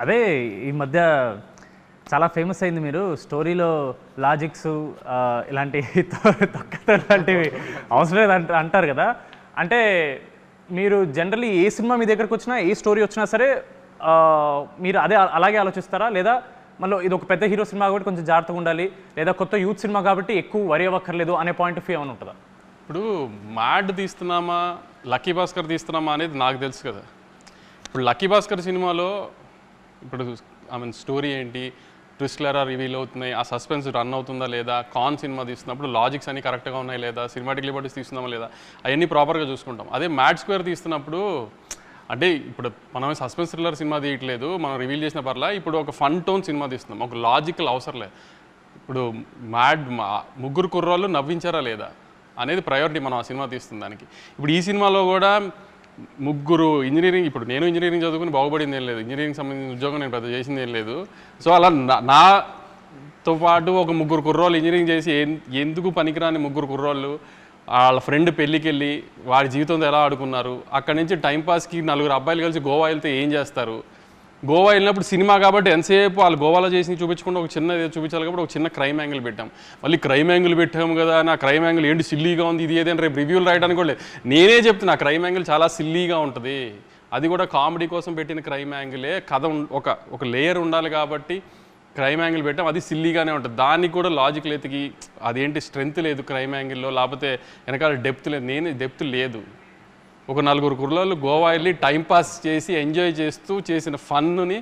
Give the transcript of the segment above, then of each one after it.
అదే ఈ మధ్య చాలా ఫేమస్ అయింది మీరు స్టోరీలో లాజిక్స్ ఇలాంటి తొక్కత లాంటివి అవసరం లేదు అంటారు కదా. అంటే మీరు జనరల్లీ ఏ సినిమా మీ దగ్గరకు వచ్చినా ఏ స్టోరీ వచ్చినా సరే మీరు అలాగే ఆలోచిస్తారా, లేదా మళ్ళీ ఇది ఒక పెద్ద హీరో సినిమా కాబట్టి కొంచెం జాగ్రత్తగా ఉండాలి, లేదా కొత్త యూత్ సినిమా కాబట్టి ఎక్కువ వరి అవ్వక్కర్లేదు అనే పాయింట్ ఆఫ్ వ్యూ ఏమైనా ఉంటుందా? ఇప్పుడు మ్యాడ్ తీస్తున్నామా లక్కీ భాస్కర్ తీస్తున్నామా అనేది నాకు తెలుసు కదా. ఇప్పుడు లక్కీ భాస్కర్ సినిమాలో ఇప్పుడు స్టోరీ ఏంటి, ట్విస్ట్లు ఎలా రివీల్ అవుతున్నాయి, ఆ సస్పెన్స్ రన్ అవుతుందా లేదా, కాన్ సినిమా తీస్తున్నప్పుడు లాజిక్స్ అన్ని కరెక్ట్గా ఉన్నాయి లేదా, సినిమాటిక్ లిబర్టీస్ తీస్తున్నామా లేదా, అవన్నీ ప్రాపర్గా చూసుకుంటాం. అదే మ్యాడ్ స్క్వేర్ తీస్తున్నప్పుడు అంటే ఇప్పుడు మనం సస్పెన్స్ థ్రిల్లర్ సినిమా తీయట్లేదు, మనం రివీల్ చేసిన పర్లా, ఇప్పుడు ఒక ఫన్ టోన్ సినిమా తీస్తున్నాం, ఒక లాజికల్ అవసరం లేదు. ఇప్పుడు ముగ్గురు కుర్రోళ్ళు నవ్వించారా లేదా అనేది ప్రయారిటీ మనం ఆ సినిమా తీస్తుంది దానికి. ఇప్పుడు ఈ సినిమాలో కూడా ముగ్గురు ఇంజనీరింగ్, ఇప్పుడు నేను ఇంజనీరింగ్ చదువుకుని బాగుపడింది ఏం లేదు, ఇంజనీరింగ్ సంబంధించిన ఉద్యోగం నేను పెద్ద చేసింది ఏం లేదు. సో అలా నాతో పాటు ఒక ముగ్గురు కుర్రోళ్ళు ఇంజనీరింగ్ చేసి ఎందుకు పనికిరాని ముగ్గురు కుర్రోళ్ళు వాళ్ళ ఫ్రెండ్ పెళ్ళికి వెళ్ళి వాడి జీవితంతో ఎలా ఆడుకున్నారు, అక్కడి నుంచి టైంపాస్కి నలుగురు అబ్బాయిలు కలిసి గోవా వెళ్తే ఏం చేస్తారు, గోవా వెళ్ళినప్పుడు సినిమా కాబట్టి ఎంతసేపు వాళ్ళు గోవాలో చేసి చూపించకుండా ఒక చిన్న చూపించాలి కాబట్టి ఒక చిన్న క్రైమ్ యాంగిల్ పెట్టాం. మళ్ళీ క్రైమ్ యాంగిల్ పెట్టాము కదా, నా క్రైమ్ యాంగిల్ ఏంటి సిల్లీగా ఉంది ఇది ఏదైనా రేపు రివ్యూలు రాయడానికి కూడా నేనే చెప్తున్నా క్రైమ్ యాంగిల్ చాలా సిల్లీగా ఉంటుంది, అది కూడా కామెడీ కోసం పెట్టిన క్రైమ్ యాంగిలే, కథ ఒక లేయర్ ఉండాలి కాబట్టి క్రైమ్ యాంగిల్ పెట్టాం, అది సిల్లీగానే ఉంటుంది. దానికి కూడా లాజిక్ ఎతికి అదేంటి స్ట్రెంత్ లేదు క్రైమ్ యాంగిల్లో, లేకపోతే వెనకాల డెప్త్ లేదు, డెప్త్ లేదు. ఒక నలుగురు కుర్రోళ్ళు గోవా వెళ్ళి టైంపాస్ చేసి ఎంజాయ్ చేస్తూ చేసిన ఫన్నుని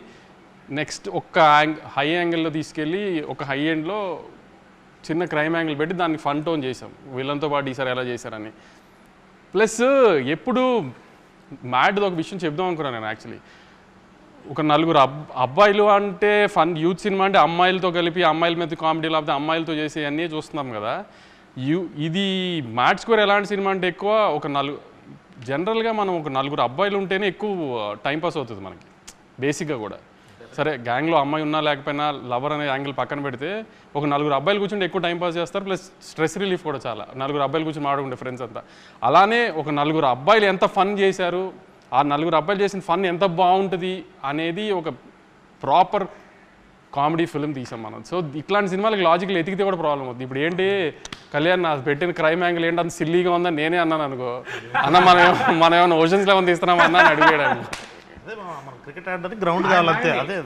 నెక్స్ట్ హై యాంగిల్లో తీసుకెళ్ళి ఒక హై ఎండ్లో చిన్న క్రైమ్ యాంగిల్ పెట్టి దాన్ని ఫన్ టోన్ చేసాం వీళ్ళంతో పాటు ఈసారి ఎలా చేశారని. ప్లస్ ఎప్పుడు మ్యాడ్ది ఒక విషయం చెప్దాం అనుకున్నాను నేను యాక్చువల్లీ. ఒక నలుగురు అబ్బాయిలు అంటే ఫన్ యూత్ సినిమా అంటే అమ్మాయిలతో కలిపి అమ్మాయిల మీద కామెడీ లేకపోతే అమ్మాయిలతో చేసే అన్నీ చూస్తున్నాం కదా. ఇది మ్యాడ్ స్క్వేర్ ఎలాంటి సినిమా అంటే ఎక్కువ జనరల్గా మనం ఒక నలుగురు అబ్బాయిలు ఉంటేనే ఎక్కువ టైంపాస్ అవుతుంది మనకి బేసిక్గా కూడా. సరే గ్యాంగ్లో అమ్మాయి ఉన్నా లేకపోయినా లవర్ అనే యాంగిల్ పక్కన పెడితే ఒక నలుగురు అబ్బాయిలు కూర్చుంటే ఎక్కువ టైంపాస్ చేస్తారు, ప్లస్ స్ట్రెస్ రిలీఫ్ కూడా చాలా. నలుగురు అబ్బాయిలు కూర్చొని మాడుకుంటే ఫ్రెండ్స్ అంతా. అలానే ఒక నలుగురు అబ్బాయిలు ఎంత ఫన్ చేశారు, ఆ నలుగురు అబ్బాయిలు చేసిన ఫన్ ఎంత బాగుంటుంది అనేది ఒక ప్రాపర్ కామెడీ ఫిల్మ్ తీసాం మనం. సో ఇట్లాంటి సినిమాలకు లాజిక్లు ఎతికితే కూడా ప్రాబ్లం అవుతుంది. ఇప్పుడు ఏంటి కళ్యాణ్ నాకు పెట్టిన క్రైమ్ యాంగిల్ ఏంటి అంత సిల్లీగా ఉందని నేనే అన్నాను అనుకో, అన్న మనం ఏమైనా ఓషన్స్ లెవెన్ తీస్తున్నాం అన్నా అని అడిగాడు. క్రికెట్ ఆడడానికి గ్రౌండ్ కావాలంతే. అదే